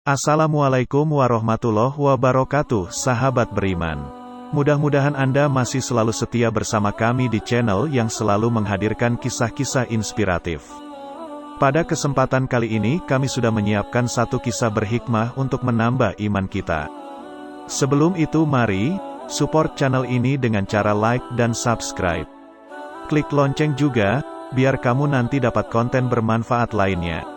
Assalamualaikum warahmatullahi wabarakatuh, sahabat beriman. Mudah-mudahan Anda masih selalu setia bersama kami di channel yang selalu menghadirkan kisah-kisah inspiratif. Pada kesempatan kali ini kami sudah menyiapkan satu kisah berhikmah untuk menambah iman kita. Sebelum itu mari, support channel ini dengan cara like dan subscribe. Klik lonceng juga, biar kamu nanti dapat konten bermanfaat lainnya.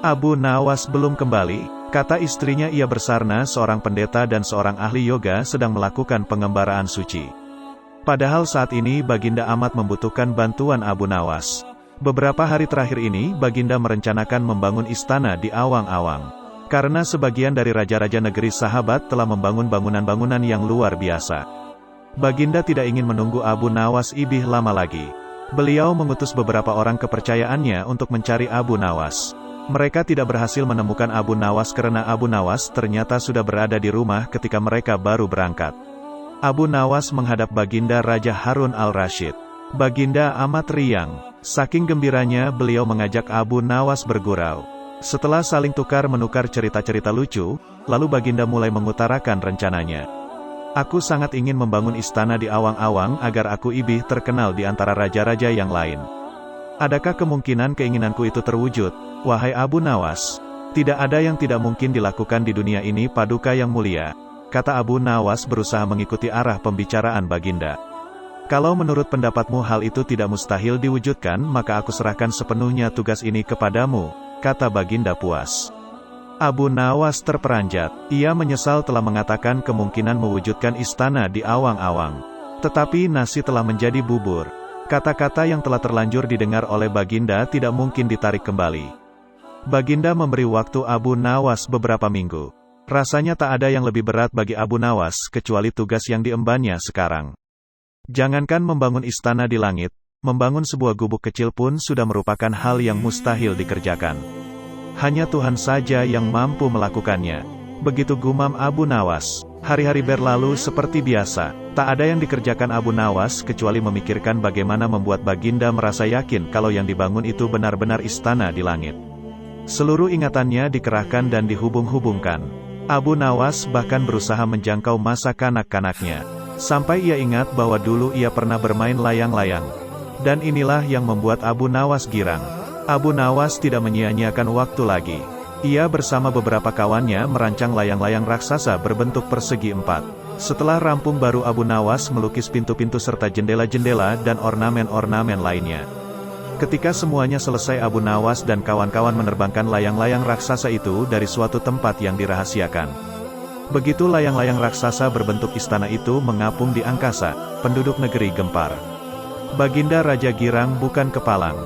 Abu Nawas belum kembali, kata istrinya. Ia bersarna seorang pendeta dan seorang ahli yoga sedang melakukan pengembaraan suci. Padahal saat ini Baginda amat membutuhkan bantuan Abu Nawas. Beberapa hari terakhir ini Baginda merencanakan membangun istana di awang-awang. Karena sebagian dari raja-raja negeri sahabat telah membangun bangunan-bangunan yang luar biasa. Baginda tidak ingin menunggu Abu Nawas ibih lama lagi. Beliau mengutus beberapa orang kepercayaannya untuk mencari Abu Nawas. Mereka tidak berhasil menemukan Abu Nawas karena Abu Nawas ternyata sudah berada di rumah ketika mereka baru berangkat. Abu Nawas menghadap Baginda Raja Harun al-Rasyid. Baginda amat riang. Saking gembiranya beliau mengajak Abu Nawas bergurau. Setelah saling tukar-menukar cerita-cerita lucu, lalu Baginda mulai mengutarakan rencananya. Aku sangat ingin membangun istana di awang-awang agar aku ibih terkenal di antara raja-raja yang lain. Adakah kemungkinan keinginanku itu terwujud, wahai Abu Nawas? Tidak ada yang tidak mungkin dilakukan di dunia ini, Paduka yang mulia, kata Abu Nawas berusaha mengikuti arah pembicaraan Baginda. Kalau menurut pendapatmu hal itu tidak mustahil diwujudkan, maka aku serahkan sepenuhnya tugas ini kepadamu, kata Baginda puas. Abu Nawas terperanjat. Ia menyesal telah mengatakan kemungkinan mewujudkan istana di awang-awang. Tetapi nasi telah menjadi bubur. Kata-kata yang telah terlanjur didengar oleh Baginda tidak mungkin ditarik kembali. Baginda memberi waktu Abu Nawas beberapa minggu. Rasanya tak ada yang lebih berat bagi Abu Nawas kecuali tugas yang diembannya sekarang. Jangankan membangun istana di langit, membangun sebuah gubuk kecil pun sudah merupakan hal yang mustahil dikerjakan. Hanya Tuhan saja yang mampu melakukannya. Begitu gumam Abu Nawas. Hari-hari berlalu seperti biasa. Tak ada yang dikerjakan Abu Nawas kecuali memikirkan bagaimana membuat Baginda merasa yakin kalau yang dibangun itu benar-benar istana di langit. Seluruh ingatannya dikerahkan dan dihubung-hubungkan. Abu Nawas bahkan berusaha menjangkau masa kanak-kanaknya. Sampai ia ingat bahwa dulu ia pernah bermain layang-layang. Dan inilah yang membuat Abu Nawas girang. Abu Nawas tidak menyia-nyiakan waktu lagi. Ia bersama beberapa kawannya merancang layang-layang raksasa berbentuk persegi 4. Setelah rampung baru Abu Nawas melukis pintu-pintu serta jendela-jendela dan ornamen-ornamen lainnya. Ketika semuanya selesai, Abu Nawas dan kawan-kawan menerbangkan layang-layang raksasa itu dari suatu tempat yang dirahasiakan. Begitu layang-layang raksasa berbentuk istana itu mengapung di angkasa, penduduk negeri gempar. Baginda Raja girang bukan kepalang.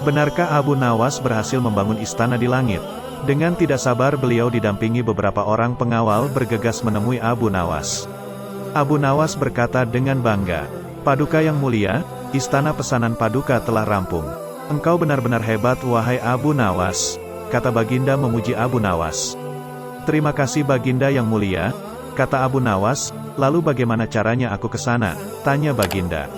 Benarkah Abu Nawas berhasil membangun istana di langit? Dengan tidak sabar beliau didampingi beberapa orang pengawal bergegas menemui Abu Nawas. Abu Nawas berkata dengan bangga, Paduka yang mulia, istana pesanan Paduka telah rampung. Engkau benar-benar hebat wahai Abu Nawas, kata Baginda memuji Abu Nawas. Terima kasih Baginda yang mulia, kata Abu Nawas. Lalu bagaimana caranya aku ke sana? Tanya Baginda.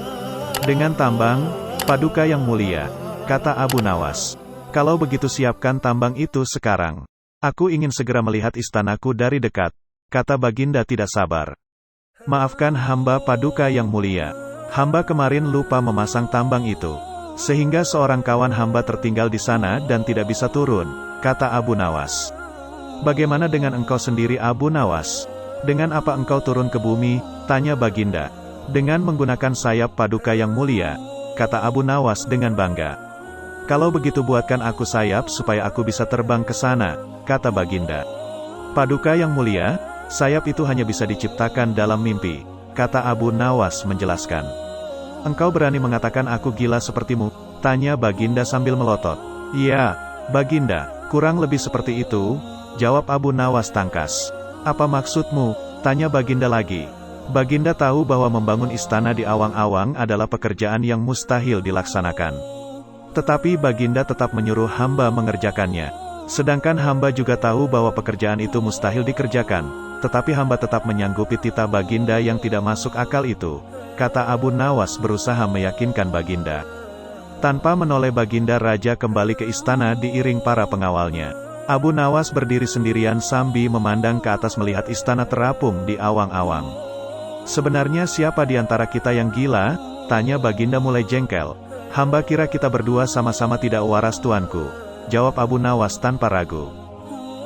Dengan tambang, Paduka yang mulia, kata Abu Nawas. Kalau begitu siapkan tambang itu sekarang. Aku ingin segera melihat istanaku dari dekat, kata Baginda tidak sabar. Maafkan hamba Paduka yang mulia. Hamba kemarin lupa memasang tambang itu. Sehingga seorang kawan hamba tertinggal di sana dan tidak bisa turun, kata Abu Nawas. Bagaimana dengan engkau sendiri Abu Nawas? Dengan apa engkau turun ke bumi? Tanya Baginda. Dengan menggunakan sayap Paduka yang mulia, kata Abu Nawas dengan bangga. Kalau begitu buatkan aku sayap supaya aku bisa terbang ke sana, kata Baginda. Paduka yang mulia, sayap itu hanya bisa diciptakan dalam mimpi, kata Abu Nawas menjelaskan. Engkau berani mengatakan aku gila sepertimu? Tanya Baginda sambil melotot. Iya, Baginda, kurang lebih seperti itu, jawab Abu Nawas tangkas. Apa maksudmu? Tanya Baginda lagi. Baginda tahu bahwa membangun istana di awang-awang adalah pekerjaan yang mustahil dilaksanakan. Tetapi Baginda tetap menyuruh hamba mengerjakannya. Sedangkan hamba juga tahu bahwa pekerjaan itu mustahil dikerjakan. Tetapi hamba tetap menyanggupi titah Baginda yang tidak masuk akal itu, kata Abu Nawas berusaha meyakinkan Baginda. Tanpa menoleh Baginda Raja kembali ke istana diiring para pengawalnya. Abu Nawas berdiri sendirian sambil memandang ke atas melihat istana terapung di awang-awang. "Sebenarnya siapa di antara kita yang gila?" tanya Baginda mulai jengkel. "Hamba kira kita berdua sama-sama tidak waras tuanku," jawab Abu Nawas tanpa ragu.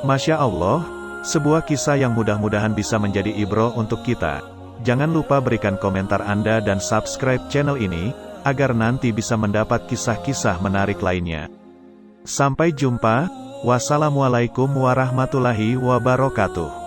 Masya Allah, sebuah kisah yang mudah-mudahan bisa menjadi ibroh untuk kita. Jangan lupa berikan komentar Anda dan subscribe channel ini, agar nanti bisa mendapat kisah-kisah menarik lainnya. Sampai jumpa. Wassalamualaikum warahmatullahi wabarakatuh.